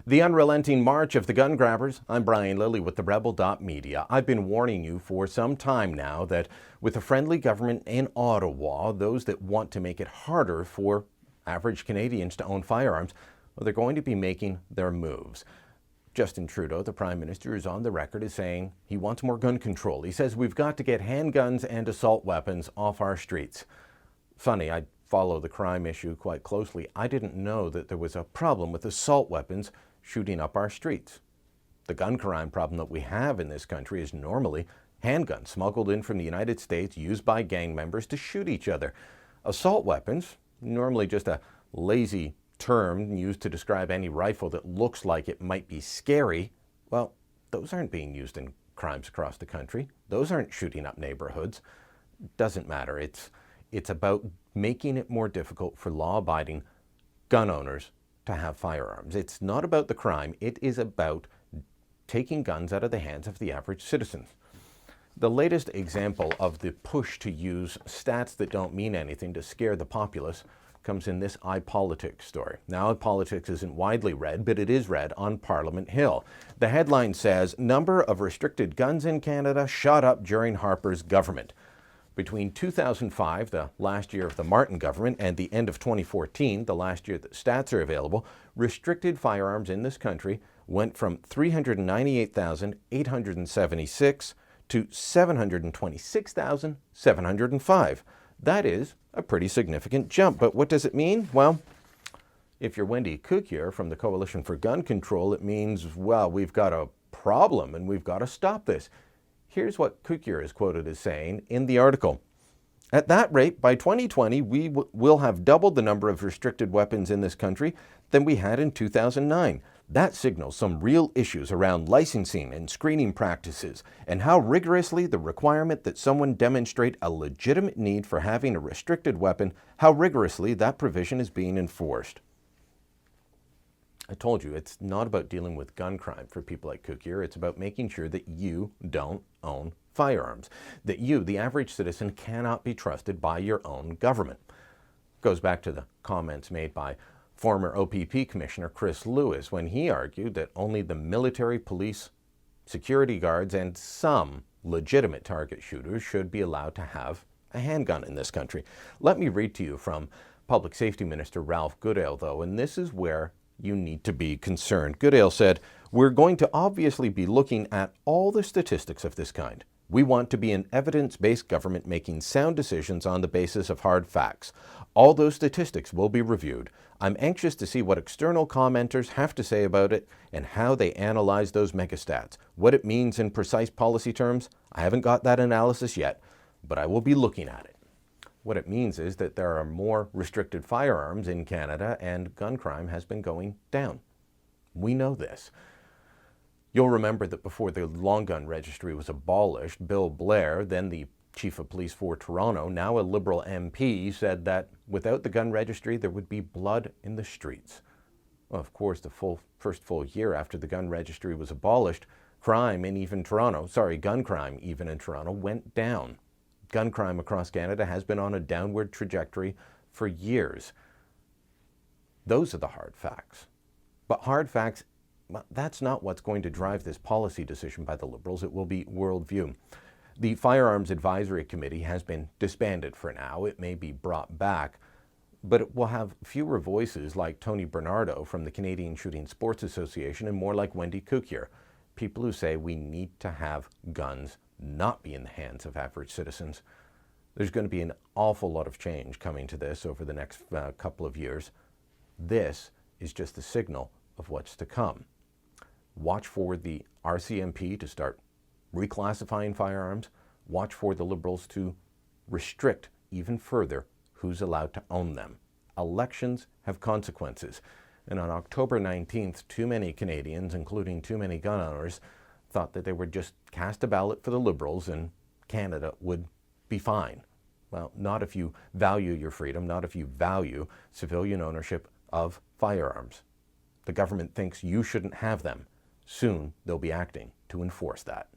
The unrelenting march of the gun grabbers. I'm Brian Lilly with the Rebel.media. I've been warning you for some time now that with a friendly government in Ottawa, those that want to make it harder for average Canadians to own firearms, well, they're going to be making their moves. Justin Trudeau, the Prime Minister, is on the record as saying he wants more gun control. He says we've got to get handguns and assault weapons off our streets. Funny, I follow the crime issue quite closely. I didn't know that there was a problem with assault weapons shooting up our streets. The gun crime problem that we have in this country is normally handguns smuggled in from the United States used by gang members to shoot each other. Assault weapons, normally just a lazy term used to describe any rifle that looks like it might be scary, well, those aren't being used in crimes across the country. Those aren't shooting up neighborhoods. Doesn't matter. It's about making it more difficult for law-abiding gun owners to have firearms. It's not about the crime. It is about taking guns out of the hands of the average citizen. The latest example of the push to use stats that don't mean anything to scare the populace comes in this iPolitics story. Now, iPolitics isn't widely read, but it is read on Parliament Hill. The headline says, "Number of restricted guns in Canada shot up during Harper's government." Between 2005, the last year of the Martin government, and the end of 2014, the last year that stats are available, restricted firearms in this country went from 398,876 to 726,705. That is a pretty significant jump. But what does it mean? Well, if you're Wendy Kukier from the Coalition for Gun Control, it means, well, we've got a problem and we've got to stop this. Here's what Kukier is quoted as saying in the article. "At that rate, by 2020, we will have doubled the number of restricted weapons in this country than we had in 2009. That signals some real issues around licensing and screening practices and how rigorously the requirement that someone demonstrate a legitimate need for having a restricted weapon, how rigorously that provision is being enforced." I told you, it's not about dealing with gun crime for people like Kukier. It's about making sure that you don't own firearms, that you, the average citizen, cannot be trusted by your own government. Goes back to the comments made by former OPP Commissioner Chris Lewis when he argued that only the military, police, security guards, and some legitimate target shooters should be allowed to have a handgun in this country. Let me read to you from Public Safety Minister Ralph Goodale, though, and this is where you need to be concerned. Goodale said, "We're going to obviously be looking at all the statistics of this kind. We want to be an evidence-based government making sound decisions on the basis of hard facts. All those statistics will be reviewed. I'm anxious to see what external commenters have to say about it and how they analyze those megastats. What it means in precise policy terms, I haven't got that analysis yet, but I will be looking at it." What it means is that there are more restricted firearms in Canada and gun crime has been going down. We know this. You'll remember that before the long gun registry was abolished, Bill Blair, then the chief of police for Toronto, now a Liberal MP, said that without the gun registry, there would be blood in the streets. Well, of course, the first full year after the gun registry was abolished, gun crime even in Toronto went down. Gun crime across Canada has been on a downward trajectory for years. Those are the hard facts. But hard facts, that's not what's going to drive this policy decision by the Liberals. It will be worldview. The Firearms Advisory Committee has been disbanded for now. It may be brought back, but it will have fewer voices like Tony Bernardo from the Canadian Shooting Sports Association and more like Wendy Kukier, people who say we need to have guns not be in the hands of average citizens. There's going to be an awful lot of change coming to this over the next couple of years. This is just the signal of what's to come. Watch for the RCMP to start reclassifying firearms. Watch for the Liberals to restrict even further who's allowed to own them. Elections have consequences. And on October 19th, too many Canadians, including too many gun owners, thought that they would just cast a ballot for the Liberals and Canada would be fine. Well, not if you value your freedom, not if you value civilian ownership of firearms. The government thinks you shouldn't have them. Soon they'll be acting to enforce that.